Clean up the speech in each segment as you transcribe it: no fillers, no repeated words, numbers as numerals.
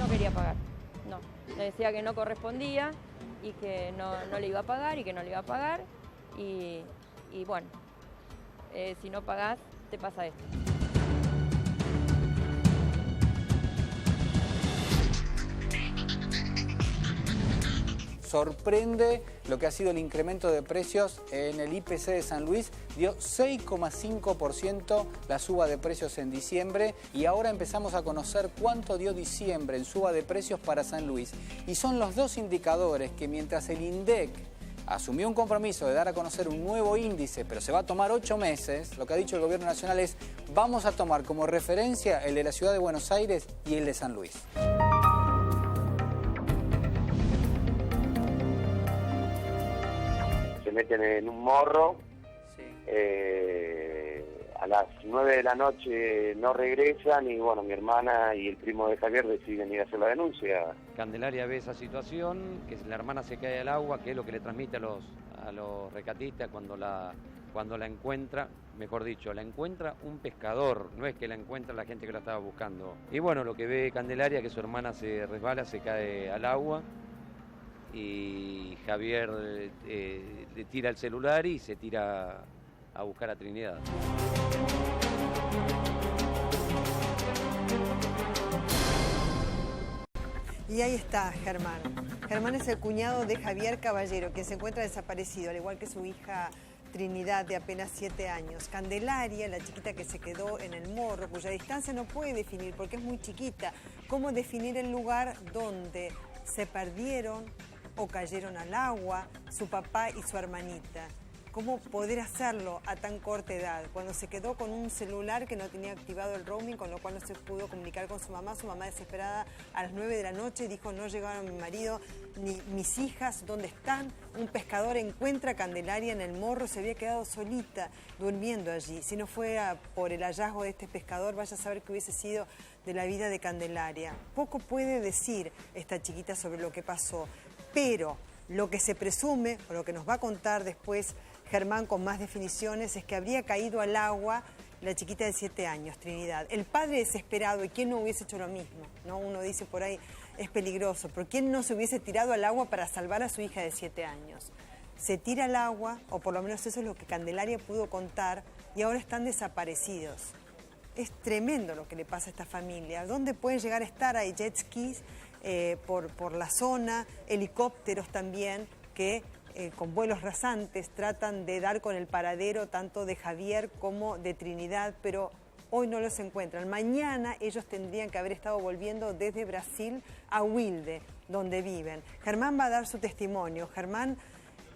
no quería pagar, no. Le decía que no correspondía y que no le iba a pagar y que no le iba a pagar. Y bueno, si no pagás, te pasa esto. Sorprende lo que ha sido el incremento de precios en el IPC de San Luis. Dio 6,5% la suba de precios en diciembre y ahora empezamos a conocer cuánto dio diciembre en suba de precios para San Luis. Y son los dos indicadores que mientras el INDEC asumió un compromiso de dar a conocer un nuevo índice, pero se va a tomar 8 meses, lo que ha dicho el gobierno nacional es: vamos a tomar como referencia el de la ciudad de Buenos Aires y el de San Luis. Se meten en un morro, Sí. A las 9 de la noche no regresan y bueno, mi hermana y el primo de Javier deciden ir a hacer la denuncia. Candelaria ve esa situación, que la hermana se cae al agua, que es lo que le transmite a los rescatistas cuando la encuentra, mejor dicho, la encuentra un pescador, no es que la encuentra la gente que la estaba buscando. Y bueno, lo que ve Candelaria, que su hermana se resbala, se cae al agua, y Javier le tira el celular y se tira a buscar a Trinidad. Y ahí está Germán. Germán es el cuñado de Javier Caballero, que se encuentra desaparecido, al igual que su hija Trinidad, de apenas 7 años. Candelaria, la chiquita que se quedó en el morro, cuya distancia no puede definir porque es muy chiquita. ¿Cómo definir el lugar donde se perdieron o cayeron al agua su papá y su hermanita? ¿Cómo poder hacerlo a tan corta edad? Cuando se quedó con un celular que no tenía activado el roaming, con lo cual no se pudo comunicar con su mamá desesperada a las 9 de la noche dijo: no llegaron mi marido ni mis hijas, ¿dónde están? Un pescador encuentra a Candelaria en el morro, se había quedado solita durmiendo allí. Si no fuera por el hallazgo de este pescador, vaya a saber qué hubiese sido de la vida de Candelaria. Poco puede decir esta chiquita sobre lo que pasó, pero lo que se presume, o lo que nos va a contar después Germán con más definiciones, es que habría caído al agua la chiquita de 7 años, Trinidad. El padre desesperado, ¿y quién no hubiese hecho lo mismo? ¿No? Uno dice por ahí, es peligroso, pero ¿quién no se hubiese tirado al agua para salvar a su hija de 7 años? Se tira al agua, o por lo menos eso es lo que Candelaria pudo contar, y ahora están desaparecidos. Es tremendo lo que le pasa a esta familia. ¿Dónde pueden llegar a estar? Hay jet skis por la zona, helicópteros también, que con vuelos rasantes tratan de dar con el paradero tanto de Javier como de Trinidad, pero hoy no los encuentran. Mañana ellos tendrían que haber estado volviendo desde Brasil a Wilde, donde viven. Germán va a dar su testimonio. Germán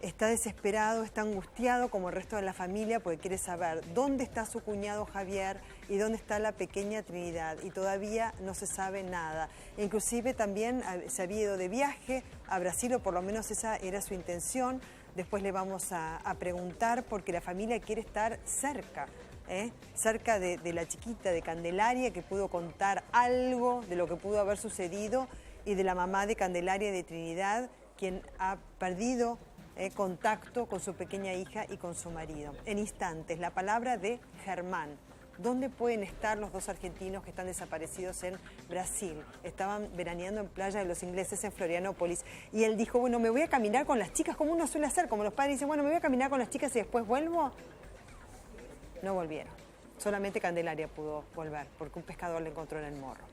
está desesperado, está angustiado como el resto de la familia porque quiere saber dónde está su cuñado Javier y dónde está la pequeña Trinidad. Y todavía no se sabe nada. Inclusive también se había ido de viaje a Brasil, o por lo menos esa era su intención. Después le vamos a preguntar porque la familia quiere estar cerca. Cerca de la chiquita, de Candelaria, que pudo contar algo de lo que pudo haber sucedido, y de la mamá de Candelaria, de Trinidad, quien ha perdido contacto con su pequeña hija y con su marido. En instantes, la palabra de Germán. ¿Dónde pueden estar los dos argentinos que están desaparecidos en Brasil? Estaban veraneando en Playa de los Ingleses, en Florianópolis. Y él dijo, bueno, me voy a caminar con las chicas, como uno suele hacer, como los padres dicen, bueno, me voy a caminar con las chicas y después vuelvo. No volvieron. Solamente Candelaria pudo volver, porque un pescador le encontró en el morro.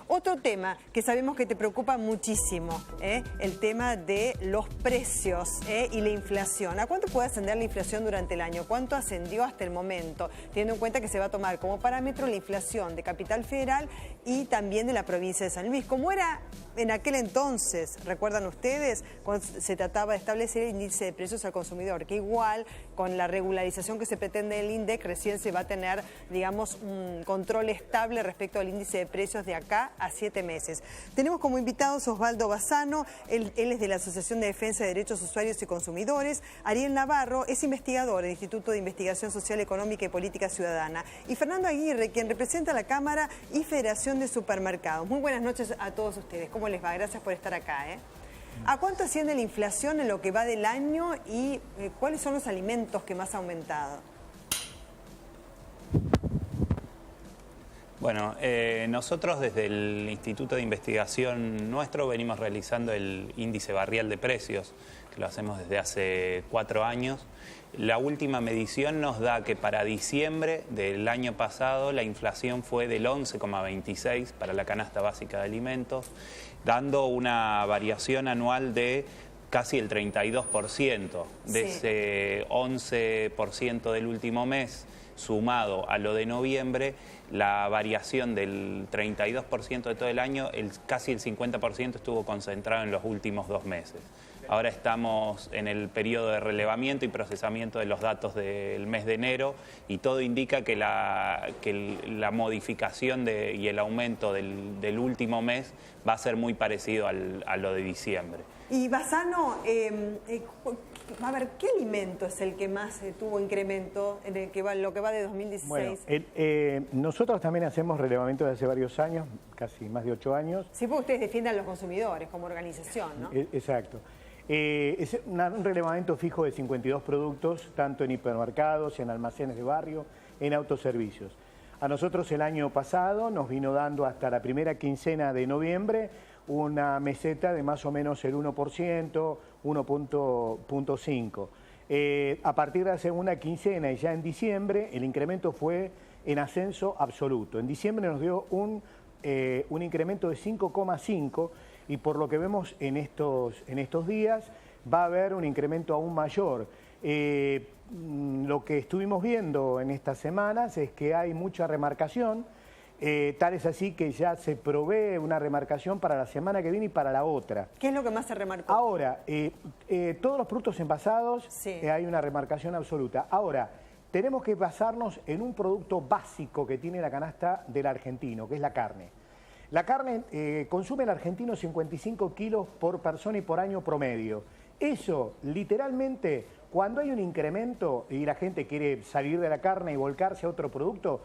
Otro tema que sabemos que te preocupa muchísimo, el tema de los precios y la inflación. ¿A cuánto puede ascender la inflación durante el año? ¿Cuánto ascendió hasta el momento? Teniendo en cuenta que se va a tomar como parámetro la inflación de Capital Federal y también de la provincia de San Luis. ¿Cómo era en aquel entonces? ¿Recuerdan ustedes? Cuando se trataba de establecer el índice de precios al consumidor, que igual con la regularización que se pretende del INDEC recién se va a tener, digamos, un control estable respecto al índice de precios de acá a 7 meses. Tenemos como invitados Osvaldo Bassano, él es de la Asociación de Defensa de Derechos Usuarios y Consumidores. Ariel Navarro es investigador del Instituto de Investigación Social, Económica y Política Ciudadana. Y Fernando Aguirre, quien representa la Cámara y Federación de Supermercados. Muy buenas noches a todos ustedes. ¿Cómo les va? Gracias por estar acá. ¿A cuánto asciende la inflación en lo que va del año y cuáles son los alimentos que más ha aumentado? Bueno, nosotros desde el Instituto de Investigación nuestro venimos realizando el índice barrial de precios, que lo hacemos desde hace 4 años. La última medición nos da que para diciembre del año pasado la inflación fue del 11,26 para la canasta básica de alimentos, dando una variación anual de casi el 32%, de ese 11% del último mes, sumado a lo de noviembre, la variación del 32% de todo el año, casi el 50% estuvo concentrado en los últimos 2 meses. Ahora estamos en el periodo de relevamiento y procesamiento de los datos del mes de enero y todo indica que la modificación y el aumento del último mes va a ser muy parecido a lo de diciembre. Y Bassano, a ver, ¿qué alimento es el que más tuvo incremento en lo que va de 2016? Bueno, nosotros también hacemos relevamiento desde hace varios años, casi más de 8 años. Sí, porque ustedes defienden a los consumidores como organización, ¿no? Exacto. Es un relevamiento fijo de 52 productos, tanto en hipermercados, en almacenes de barrio, en autoservicios. A nosotros el año pasado nos vino dando hasta la primera quincena de noviembre una meseta de más o menos el 1%, 1.5%. A partir de la segunda quincena y ya en diciembre el incremento fue en ascenso absoluto. En diciembre nos dio un incremento de 5,5%. Y por lo que vemos en estos días va a haber un incremento aún mayor. Lo que estuvimos viendo en estas semanas es que hay mucha remarcación, tal es así que ya se provee una remarcación para la semana que viene y para la otra. ¿Qué es lo que más se remarcó? Ahora, todos los productos envasados hay una remarcación absoluta. Ahora, tenemos que basarnos en un producto básico que tiene la canasta del argentino, que es la carne. La carne consume el argentino 55 kilos por persona y por año promedio. Eso, literalmente, cuando hay un incremento y la gente quiere salir de la carne y volcarse a otro producto,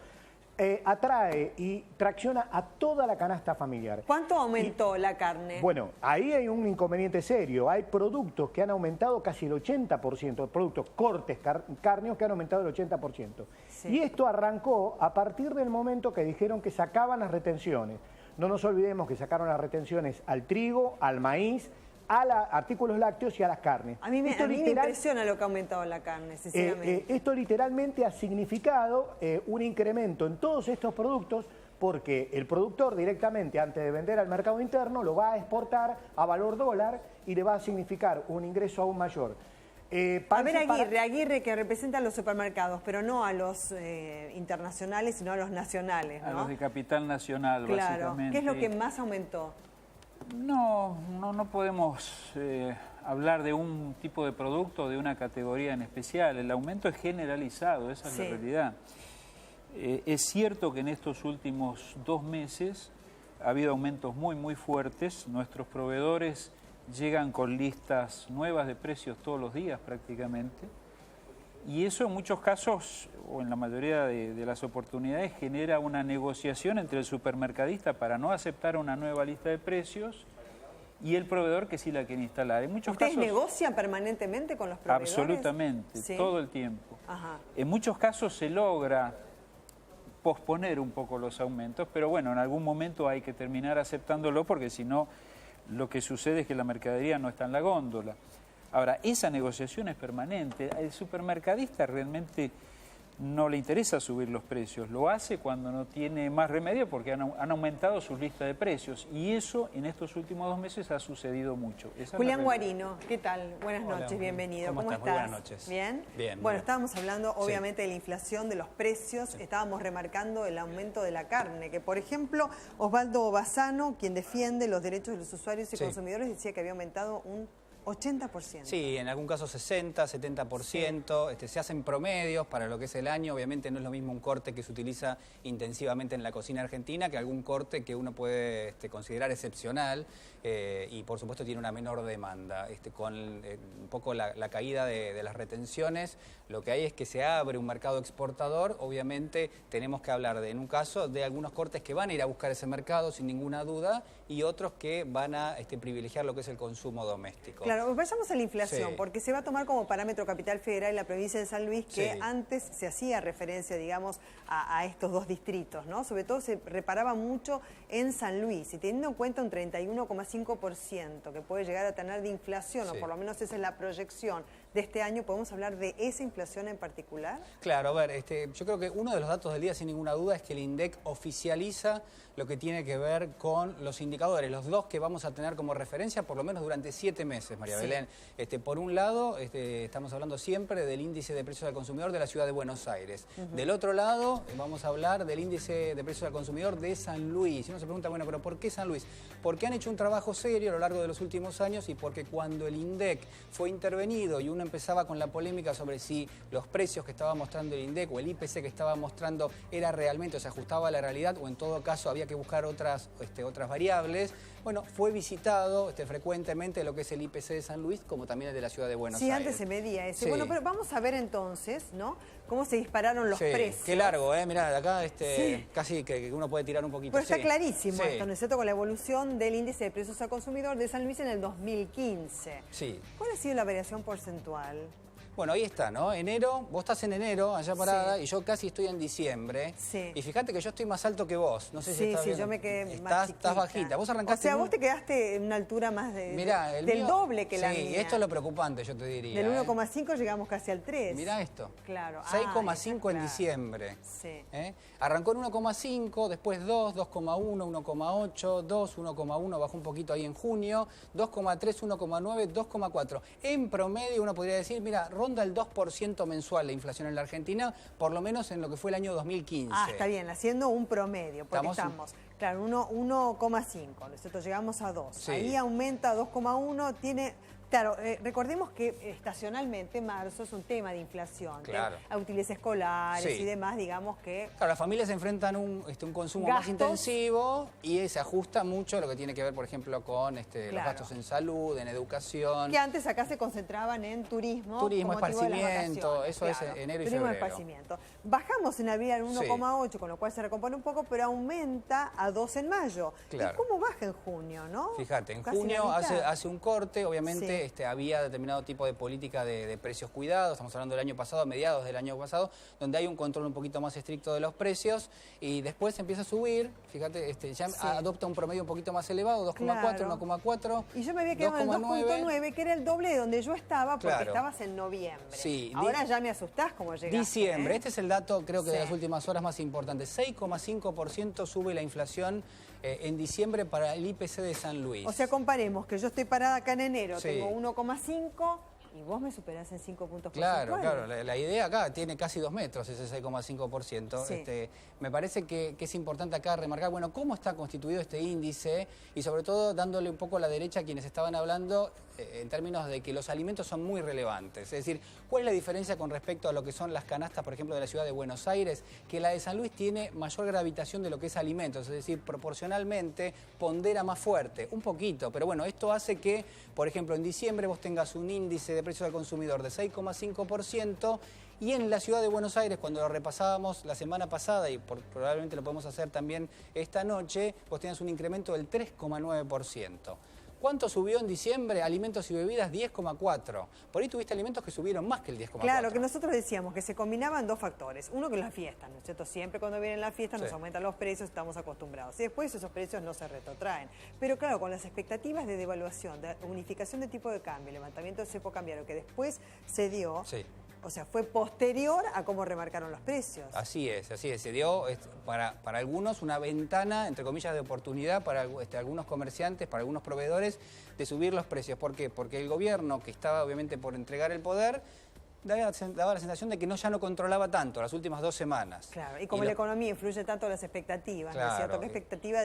atrae y tracciona a toda la canasta familiar. ¿Cuánto aumentó la carne? Bueno, ahí hay un inconveniente serio. Hay productos que han aumentado casi el 80%, productos cortes cárneos que han aumentado el 80%. Sí. Y esto arrancó a partir del momento que dijeron que sacaban las retenciones. No nos olvidemos que sacaron las retenciones al trigo, al maíz, a artículos lácteos y a las carnes. A mí me impresiona lo que ha aumentado la carne, sinceramente. Esto literalmente ha significado un incremento en todos estos productos porque el productor directamente, antes de vender al mercado interno, lo va a exportar a valor dólar y le va a significar un ingreso aún mayor. A ver, Aguirre, que representa a los supermercados, pero no a los internacionales, sino a los nacionales, ¿no? A los de capital nacional, básicamente. ¿Qué es lo que más aumentó? No podemos hablar de un tipo de producto, de una categoría en especial. El aumento es generalizado, esa es la realidad. Es cierto que en estos últimos 2 meses ha habido aumentos muy fuertes. Nuestros proveedores llegan con listas nuevas de precios todos los días prácticamente. Y eso en muchos casos, o en la mayoría de las oportunidades, genera una negociación entre el supermercadista para no aceptar una nueva lista de precios y el proveedor que sí la quiere instalar. En muchos ¿Ustedes casos, negocian permanentemente con los proveedores? Absolutamente, ¿sí? Todo el tiempo. Ajá. En muchos casos se logra posponer un poco los aumentos, pero bueno, en algún momento hay que terminar aceptándolo porque si no, lo que sucede es que la mercadería no está en la góndola. Ahora, esa negociación es permanente. El supermercadista realmente no le interesa subir los precios. Lo hace cuando no tiene más remedio porque han aumentado sus listas de precios. Y eso en estos últimos 2 meses ha sucedido mucho. Julián Guarino, ¿qué tal? Buenas noches, bienvenido. ¿Cómo estás? Muy buenas noches. ¿Bien? Bien. Bueno, estábamos hablando obviamente de la inflación, de los precios. Estábamos remarcando el aumento de la carne. Que, por ejemplo, Osvaldo Bassano, quien defiende los derechos de los usuarios y consumidores, decía que había aumentado un 80%. Sí, en algún caso 60, 70%. Sí. Se hacen promedios para lo que es el año. Obviamente no es lo mismo un corte que se utiliza intensivamente en la cocina argentina que algún corte que uno puede considerar excepcional y por supuesto tiene una menor demanda. Con un poco la caída de las retenciones, lo que hay es que se abre un mercado exportador. Obviamente tenemos que hablar en un caso de algunos cortes que van a ir a buscar ese mercado sin ninguna duda y otros que van a privilegiar lo que es el consumo doméstico. Claro, Claro, vayamos a la inflación, porque se va a tomar como parámetro Capital Federal y la provincia de San Luis, que antes se hacía referencia, digamos, a estos dos distritos, ¿no? Sobre todo se reparaba mucho en San Luis, y teniendo en cuenta un 31,5% que puede llegar a tener de inflación, o por lo menos esa es la proyección de este año, ¿podemos hablar de esa inflación en particular? Claro, a ver, yo creo que uno de los datos del día, sin ninguna duda, es que el INDEC oficializa lo que tiene que ver con los indicadores, los dos que vamos a tener como referencia por lo menos durante 7 meses, María Belén. Por un lado, estamos hablando siempre del índice de precios al consumidor de la ciudad de Buenos Aires. Del otro lado, vamos a hablar del índice de precios al consumidor de San Luis. Y uno se pregunta, bueno, ¿pero por qué San Luis? Porque han hecho un trabajo serio a lo largo de los últimos años y porque cuando el INDEC fue intervenido y uno empezaba con la polémica sobre si los precios que estaba mostrando el INDEC o el IPC que estaba mostrando era realmente o se ajustaba a la realidad o en todo caso había que buscar otras variables, bueno, fue visitado frecuentemente lo que es el IPC de San Luis como también el de la ciudad de Buenos Aires. Sí, antes se medía ese. Bueno, pero vamos a ver entonces, ¿no? Cómo se dispararon los precios. Qué largo, mirá, de acá casi que uno puede tirar un poquito. Pero está clarísimo esto, ¿no es cierto? Con la evolución del índice de precios al consumidor de San Luis en el 2015. Sí. ¿Cuál ha sido la variación porcentual? Bueno, ahí está, ¿no? Enero, vos estás en enero, allá parada, y yo casi estoy en diciembre. Sí. Y fíjate que yo estoy más alto que vos. No sé si estás viendo. Yo me quedé más chiquita. Estás bajita. Vos arrancaste... O sea, vos te quedaste en una altura más del doble que la mía. Sí, esto es lo preocupante, yo te diría. Del 1,5 llegamos casi al 3. Mirá esto. Claro. 6,5 en diciembre. Sí. Arrancó en 1,5, después 2, 2,1, 1,8, 2, 1,1, bajó un poquito ahí en junio, 2,3, 1,9, 2,4. En promedio uno podría decir, mira, ronda el 2% mensual la inflación en la Argentina, por lo menos en lo que fue el año 2015. Está bien, haciendo un promedio, porque estamos claro, 1,5, nosotros llegamos a 2. Sí. Ahí aumenta a 2,1, tiene... Claro, recordemos que estacionalmente marzo es un tema de inflación, a útiles escolares y demás, digamos que... Claro, las familias se enfrentan un consumo más intensivo y se ajusta mucho a lo que tiene que ver, por ejemplo, con los gastos en salud, en educación. Que antes acá se concentraban en turismo. Turismo, esparcimiento, eso es enero y febrero. Turismo, esparcimiento. Bajamos en abril al 1,8, con lo cual se recompone un poco, pero aumenta a 2 en mayo. Claro. ¿Y cómo baja en junio, no? Fíjate, en junio hace un corte, obviamente... había determinado tipo de política de precios cuidados, estamos hablando del año pasado, mediados del año pasado, donde hay un control un poquito más estricto de los precios y después empieza a subir, fíjate, ya adopta un promedio un poquito más elevado, 2,4, 1,4. Y yo me había quedado en 2,9, que era el doble de donde yo estaba, porque estabas en noviembre. Sí. Ahora ya me asustás como llegaste. Diciembre, este es el dato, creo que de las últimas horas más importante, 6,5% sube la inflación en diciembre para el IPC de San Luis. O sea, comparemos que yo estoy parada acá en enero, tengo 1,5 y vos me superás en 5 puntos porcentuales. Claro, la idea acá tiene casi 2 metros ese 6,5%. Me parece que es importante acá remarcar, bueno, cómo está constituido este índice y sobre todo dándole un poco a la derecha a quienes estaban hablando en términos de que los alimentos son muy relevantes. Es decir, ¿cuál es la diferencia con respecto a lo que son las canastas, por ejemplo, de la ciudad de Buenos Aires? Que la de San Luis tiene mayor gravitación de lo que es alimentos, es decir, proporcionalmente pondera más fuerte, un poquito, pero bueno, esto hace que, por ejemplo, en diciembre vos tengas un índice de precios al consumidor de 6,5%, y en la ciudad de Buenos Aires, cuando lo repasábamos la semana pasada, y probablemente lo podemos hacer también esta noche, vos tenés un incremento del 3,9%. ¿Cuánto subió en diciembre? Alimentos y bebidas, 10,4%. Por ahí tuviste alimentos que subieron más que el 10,4%. Claro, que nosotros decíamos que se combinaban dos factores. Uno, que las fiestas, ¿no es cierto? Siempre cuando vienen las fiestas nos aumentan los precios, estamos acostumbrados. Y después esos precios no se retrotraen. Pero claro, con las expectativas de devaluación, de unificación de tipo de cambio, levantamiento del cepo cambiario, que después se dio... O sea, fue posterior a cómo remarcaron los precios. Así es. Se dio para algunos una ventana, entre comillas, de oportunidad para algunos comerciantes, para algunos proveedores, de subir los precios. ¿Por qué? Porque el gobierno, que estaba obviamente por entregar el poder, daba la sensación de que ya no controlaba tanto las últimas 2 semanas. Claro, y como la economía influye tanto en las expectativas, ¿no es cierto? ¿Qué expectativa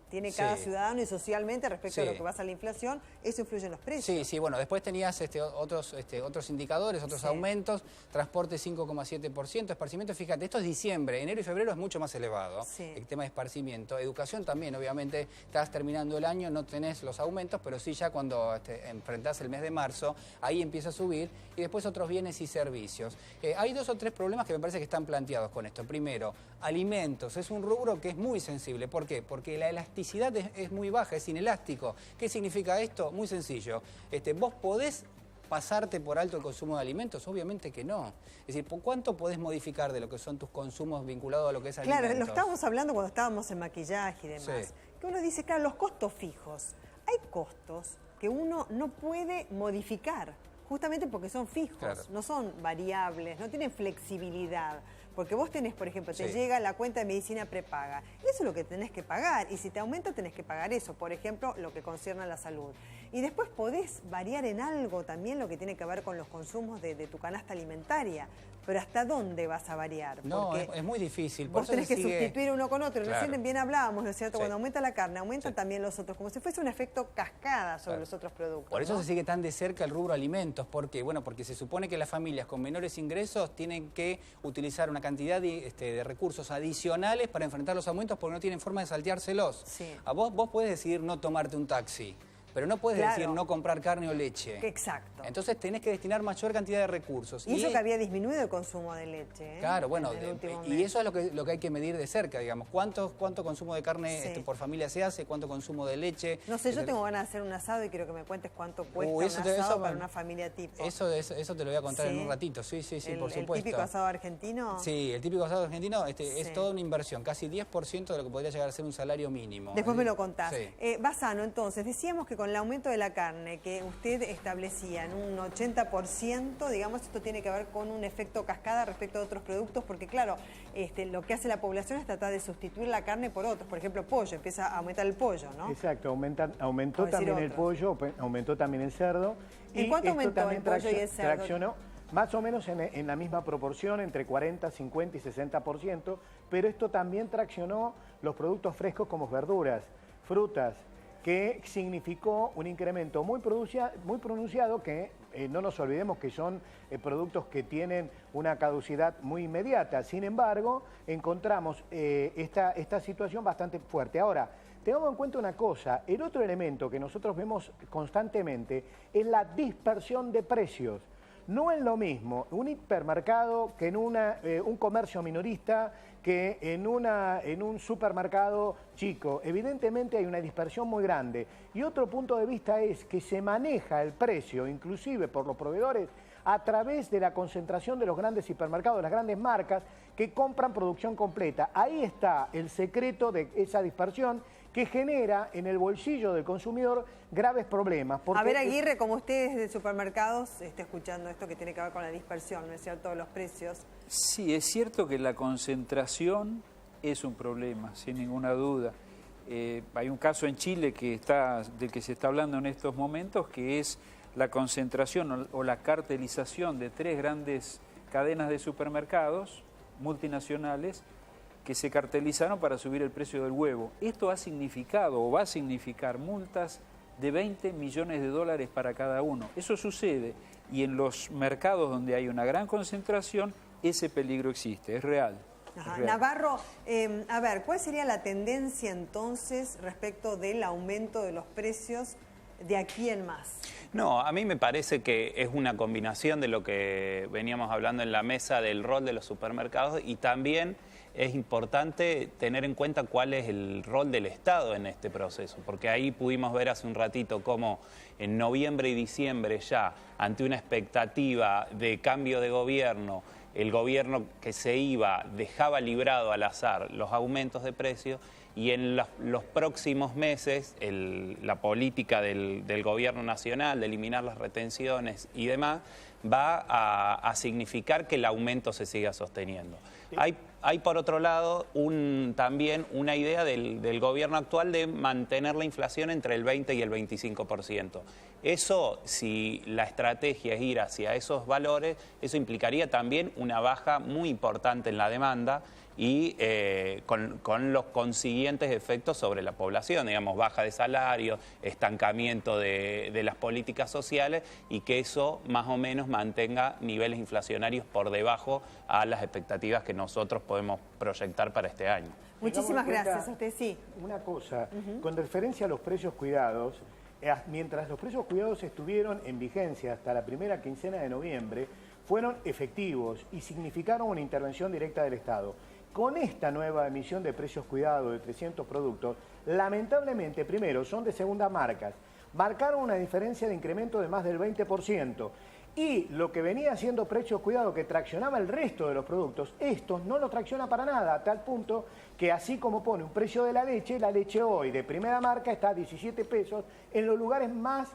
tiene cada ciudadano y socialmente respecto a lo que va a ser la inflación? Eso influye en los precios. Sí, bueno, después tenías otros indicadores, otros aumentos, transporte 5,7%, esparcimiento, fíjate, esto es diciembre, enero y febrero es mucho más elevado, el tema de esparcimiento, educación también, obviamente, estás terminando el año, no tenés los aumentos, pero sí ya cuando enfrentás el mes de marzo, ahí empieza a subir, y después otros bienes bienes y servicios. Hay 2 o 3 problemas que me parece que están planteados con esto. Primero, alimentos. Es un rubro que es muy sensible. ¿Por qué? Porque la elasticidad es muy baja, es inelástico. ¿Qué significa esto? Muy sencillo. ¿Vos podés pasarte por alto el consumo de alimentos? Obviamente que no. Es decir, ¿por cuánto podés modificar de lo que son tus consumos vinculados a lo que es alimentos? Claro, lo estábamos hablando cuando estábamos en maquillaje y demás. Sí. Que uno dice, claro, los costos fijos. Hay costos que uno no puede modificar, justamente porque son fijos, claro, no son variables, no tienen flexibilidad. Porque vos tenés, por ejemplo, te llega la cuenta de medicina prepaga. Eso es lo que tenés que pagar. Y si te aumenta, tenés que pagar eso. Por ejemplo, lo que concierne a la salud. Y después podés variar en algo también lo que tiene que ver con los consumos de tu canasta alimentaria. Pero ¿hasta dónde vas a variar? No, es muy difícil. Vos tenés que sustituir uno con otro. Claro. Recién bien hablábamos, ¿no es cierto? Cuando aumenta la carne, aumentan también los otros. Como si fuese un efecto cascada sobre los otros productos. Por eso se sigue tan de cerca el rubro alimentos. ¿Por qué? Bueno, porque se supone que las familias con menores ingresos tienen que utilizar una cantidad de recursos adicionales para enfrentar los aumentos porque no tienen forma de salteárselos. Sí. Vos podés decidir no tomarte un taxi, pero no puedes decir no comprar carne o leche. Exacto. Entonces tenés que destinar mayor cantidad de recursos. Y eso que había disminuido el consumo de leche. Claro, bueno, y eso es lo que hay que medir de cerca, digamos. ¿Cuánto consumo de carne por familia se hace? ¿Cuánto consumo de leche? No sé, yo tengo ganas de hacer un asado y quiero que me cuentes cuánto cuesta un asado para una familia tipo. Eso te lo voy a contar en un ratito, sí, por supuesto. ¿El típico asado argentino? Sí, el típico asado argentino es toda una inversión, casi 10% de lo que podría llegar a ser un salario mínimo. Después me lo contás. Bassano, entonces, decíamos que con el aumento de la carne que usted establecía en un 80%, digamos, esto tiene que ver con un efecto cascada respecto a otros productos, porque claro, lo que hace la población es tratar de sustituir la carne por otros. Por ejemplo, pollo, empieza a aumentar el pollo, ¿no? Exacto, aumentó también el pollo, aumentó también el cerdo. ¿En cuánto aumentó el pollo y el cerdo? Traccionó más o menos en la misma proporción, entre 40, 50 y 60%, pero esto también traccionó los productos frescos como verduras, frutas, que significó un incremento muy pronunciado que no nos olvidemos que son productos que tienen una caducidad muy inmediata. Sin embargo, encontramos esta situación bastante fuerte. Ahora, tengamos en cuenta una cosa, el otro elemento que nosotros vemos constantemente es la dispersión de precios. No es lo mismo un hipermercado que en un comercio minorista que en un supermercado chico. Evidentemente hay una dispersión muy grande. Y otro punto de vista es que se maneja el precio, inclusive por los proveedores, a través de la concentración de los grandes hipermercados, las grandes marcas que compran producción completa. Ahí está el secreto de esa dispersión que genera en el bolsillo del consumidor graves problemas. A ver, Aguirre, como usted desde supermercados está escuchando esto que tiene que ver con la dispersión, ¿no es cierto?, de los precios. Sí, es cierto que la concentración es un problema, sin ninguna duda. Hay un caso en Chile del que se está hablando en estos momentos, que es la concentración o la cartelización de 3 grandes cadenas de supermercados multinacionales que se cartelizaron para subir el precio del huevo. Esto ha significado o va a significar multas de 20 millones de dólares para cada uno. Eso sucede y en los mercados donde hay una gran concentración ese peligro existe, es real. Ajá. Es real. Navarro, a ver, ¿cuál sería la tendencia entonces respecto del aumento de los precios de aquí en más? No, a mí me parece que es una combinación de lo que veníamos hablando en la mesa del rol de los supermercados y también es importante tener en cuenta cuál es el rol del Estado en este proceso, porque ahí pudimos ver hace un ratito cómo en noviembre y diciembre ya, ante una expectativa de cambio de gobierno, el gobierno que se iba dejaba librado al azar los aumentos de precios y en los próximos meses la política del gobierno nacional de eliminar las retenciones y demás va a significar que el aumento se siga sosteniendo. Hay por otro lado también una idea del gobierno actual de mantener la inflación entre el 20 y el 25%. Eso, si la estrategia es ir hacia esos valores, eso implicaría también una baja muy importante en la demanda y con los consiguientes efectos sobre la población, digamos, baja de salario, estancamiento de las políticas sociales y que eso más o menos mantenga niveles inflacionarios por debajo a las expectativas que nosotros podemos proyectar para este año. Muchísimas gracias a usted, sí. Una cosa, con referencia a los precios cuidados, mientras los precios cuidados estuvieron en vigencia hasta la primera quincena de noviembre, fueron efectivos y significaron una intervención directa del Estado. Con esta nueva emisión de precios cuidados de 300 productos, lamentablemente, primero, son de segunda marcas, marcaron una diferencia de incremento de más del 20%. Y lo que venía siendo precios cuidados que traccionaba el resto de los productos, estos no lo tracciona para nada, a tal punto que así como pone un precio de la leche hoy de primera marca está a 17 pesos en los lugares más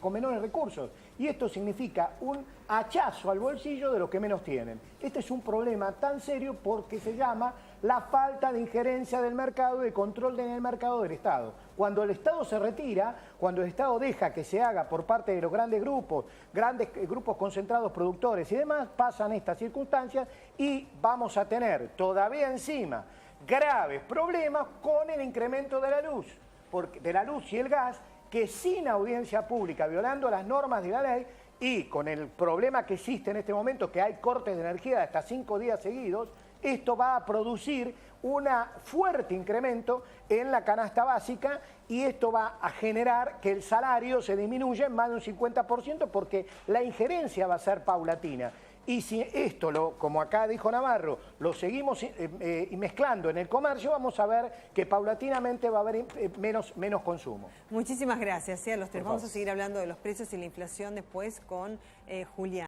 con menores recursos. Y esto significa un hachazo al bolsillo de los que menos tienen. Este es un problema tan serio porque se llama la falta de injerencia del mercado y de control en el mercado del Estado. Cuando el Estado se retira, cuando el Estado deja que se haga por parte de los grandes grupos concentrados productores y demás, pasan estas circunstancias y vamos a tener todavía encima graves problemas con el incremento de la luz y el gas, que sin audiencia pública, violando las normas de la ley y con el problema que existe en este momento, que hay cortes de energía de hasta 5 días seguidos, esto va a producir un fuerte incremento en la canasta básica y esto va a generar que el salario se disminuya en más de un 50% porque la injerencia va a ser paulatina. Y si esto, como acá dijo Navarro, lo seguimos mezclando en el comercio, vamos a ver que paulatinamente va a haber menos consumo. Muchísimas gracias. Vamos a seguir hablando de los precios y la inflación después con Julián.